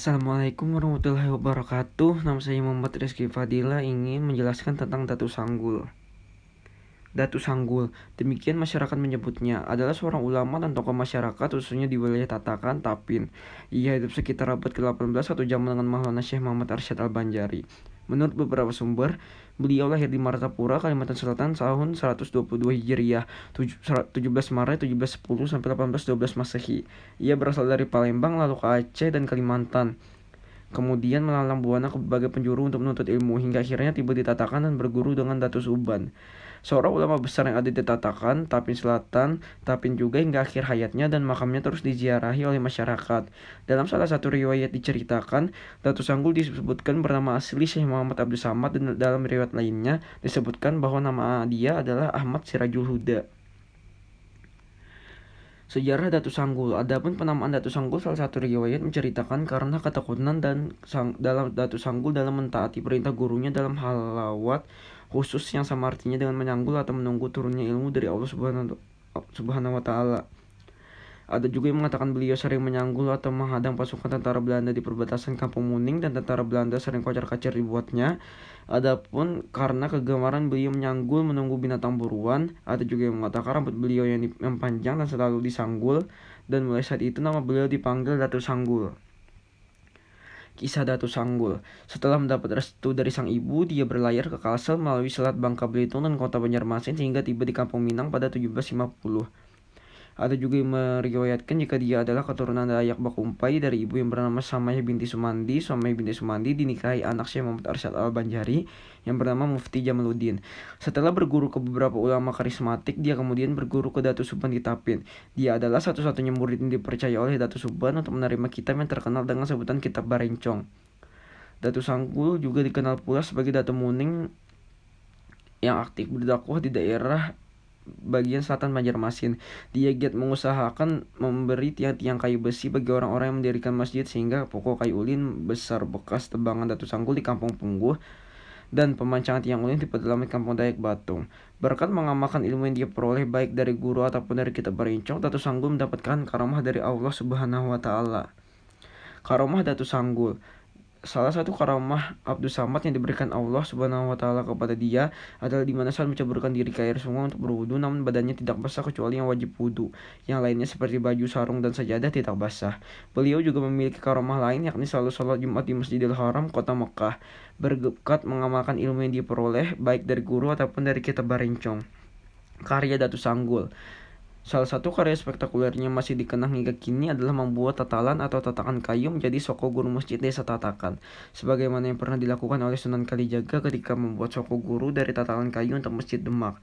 Assalamualaikum warahmatullahi wabarakatuh. Nama saya Muhammad Rizky Fadila, ingin menjelaskan tentang Datu Sanggul. Datu Sanggul, demikian masyarakat menyebutnya, adalah seorang ulama dan tokoh masyarakat khususnya di wilayah Tatakan, Tapin. Ia hidup sekitar abad ke-18 atau zaman dengan Maulana Syekh Muhammad Arsyad Al-Banjari. Menurut beberapa sumber, beliau lahir di Martapura, Kalimantan Selatan tahun 122 Hijriah, 17 Maret 1710 sampai 1812 Masehi. Ia berasal dari Palembang lalu ke Aceh dan Kalimantan. Kemudian melalang buana ke berbagai penjuru untuk menuntut ilmu hingga akhirnya tiba di Tatakan dan berguru dengan Datu Suban, seorang ulama besar yang ada di Tatakan, Tapin Selatan, Tapin juga hingga akhir hayatnya, dan makamnya terus diziarahi oleh masyarakat. Dalam salah satu riwayat diceritakan, Datu Sanggul disebutkan bernama asli Syekh Muhammad Abdul Samad, dan dalam riwayat lainnya disebutkan bahwa nama dia adalah Ahmad Sirajul Huda. Sejarah Datu Sanggul. Adapun penamaan Datu Sanggul, salah satu riwayat menceritakan karena ketakutan dalam Datu Sanggul dalam mentaati perintah gurunya dalam halawat khusus yang sama artinya dengan menyanggul atau menunggu turunnya ilmu dari Allah Subhanahu wa taala. Ada juga yang mengatakan beliau sering menyanggul atau menghadang pasukan tentara Belanda di perbatasan Kampung Muning, dan tentara Belanda sering kocar-kacir dibuatnya. Adapun karena kegemaran beliau menyanggul menunggu binatang buruan, ada juga yang mengatakan rambut beliau yang panjang dan selalu disanggul, dan mulai saat itu nama beliau dipanggil Datu Sanggul. Kisah Datu Sanggul. Setelah mendapat restu dari sang ibu, dia berlayar ke Kalsel melalui Selat Bangka Belitung dan kota Banjarmasin sehingga tiba di Kampung Minang pada 1750. Ada juga yang meriwayatkan jika dia adalah keturunan Dayak Bakumpai dari ibu yang bernama Samayah binti Sumandi. Samayah binti Sumandi dinikahi anak Syekh Muhammad Arsyad Al-Banjari yang bernama Mufti Jamaluddin. Setelah berguru ke beberapa ulama karismatik, dia kemudian berguru ke Datu Suban di Tapin. Dia adalah satu-satunya murid yang dipercaya oleh Datu Suban untuk menerima kitab yang terkenal dengan sebutan Kitab Barencong. Datu Sanggul juga dikenal pula sebagai Datu Muning yang aktif berdakwah di daerah bagian selatan Banjarmasin. Dia giat mengusahakan memberi tiang-tiang kayu besi bagi orang-orang yang mendirikan masjid, sehingga pokok kayu ulin besar bekas tebangan Datu Sanggul di Kampung Pungguh dan pemancangan tiang ulin di pedalaman Kampung Dayak Batung. Berkat mengamalkan ilmu yang dia peroleh baik dari guru ataupun dari kitab Barencong, Datu Sanggul mendapatkan karamah dari Allah Subhanahu wa taala. Karamah Datu Sanggul. Salah satu karamah Abdul Samad yang diberikan Allah Subhanahu wa taala kepada dia adalah di mana saat menceburkan diri ke air sungai untuk berwudu, namun badannya tidak basah kecuali yang wajib wudu. Yang lainnya seperti baju, sarung, dan sajadah tidak basah. Beliau juga memiliki karamah lain, yakni selalu sholat Jumat di Masjidil Haram, kota Mekah, berkat mengamalkan ilmu yang diperoleh baik dari guru ataupun dari kitab Barencong. Karya Datu Sanggul. Salah satu karya spektakulernya masih dikenang hingga kini adalah membuat tatalan atau tatakan kayu menjadi soko guru masjid desa Tatakan, sebagaimana yang pernah dilakukan oleh Sunan Kalijaga ketika membuat soko guru dari tatakan kayu untuk masjid Demak.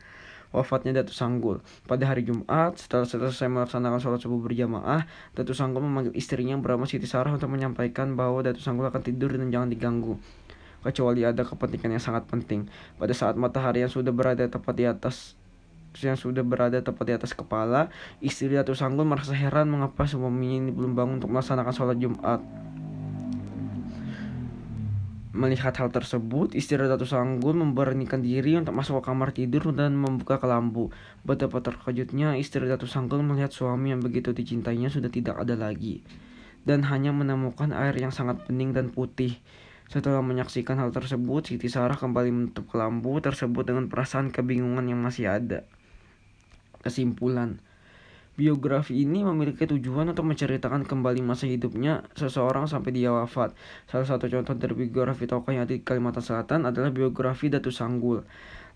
Wafatnya Datu Sanggul. Pada hari Jumat, setelah selesai melaksanakan sholat subuh berjamaah, Datu Sanggul memanggil istrinya yang bernama Siti Sarah untuk menyampaikan bahwa Datu Sanggul akan tidur dan jangan diganggu, kecuali ada kepentingan yang sangat penting. Pada saat matahari yang sudah berada tepat di atas kepala, istri Datu Sanggul merasa heran mengapa suaminya ini belum bangun untuk melaksanakan sholat Jumat. Melihat hal tersebut, istri Datu Sanggul memberanikan diri untuk masuk ke kamar tidur dan membuka kelambu. Betapa terkejutnya istri Datu Sanggul melihat suami yang begitu dicintainya sudah tidak ada lagi, dan hanya menemukan air yang sangat bening dan putih. Setelah menyaksikan hal tersebut, Siti Sarah kembali menutup kelambu tersebut dengan perasaan kebingungan yang masih ada. Kesimpulan, biografi ini memiliki tujuan untuk menceritakan kembali masa hidupnya seseorang sampai dia wafat. Salah satu contoh dari biografi tokoh yang ada di Kalimantan Selatan adalah biografi Datu Sanggul.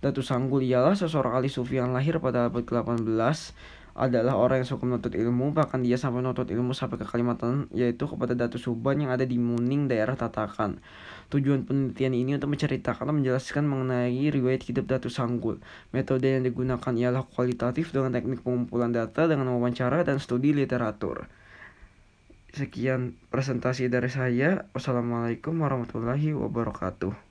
Datu Sanggul ialah seseorang ahli sufi yang lahir pada abad ke-18, adalah orang yang suka menuntut ilmu, bahkan dia sampai menuntut ilmu sampai ke Kalimantan, yaitu kepada Datu Suban yang ada di Muning, daerah Tatakan. Tujuan penelitian ini untuk menceritakan dan menjelaskan mengenai riwayat hidup Datu Sanggul. Metode yang digunakan ialah kualitatif dengan teknik pengumpulan data dengan wawancara dan studi literatur. Sekian presentasi dari saya. Wassalamualaikum warahmatullahi wabarakatuh.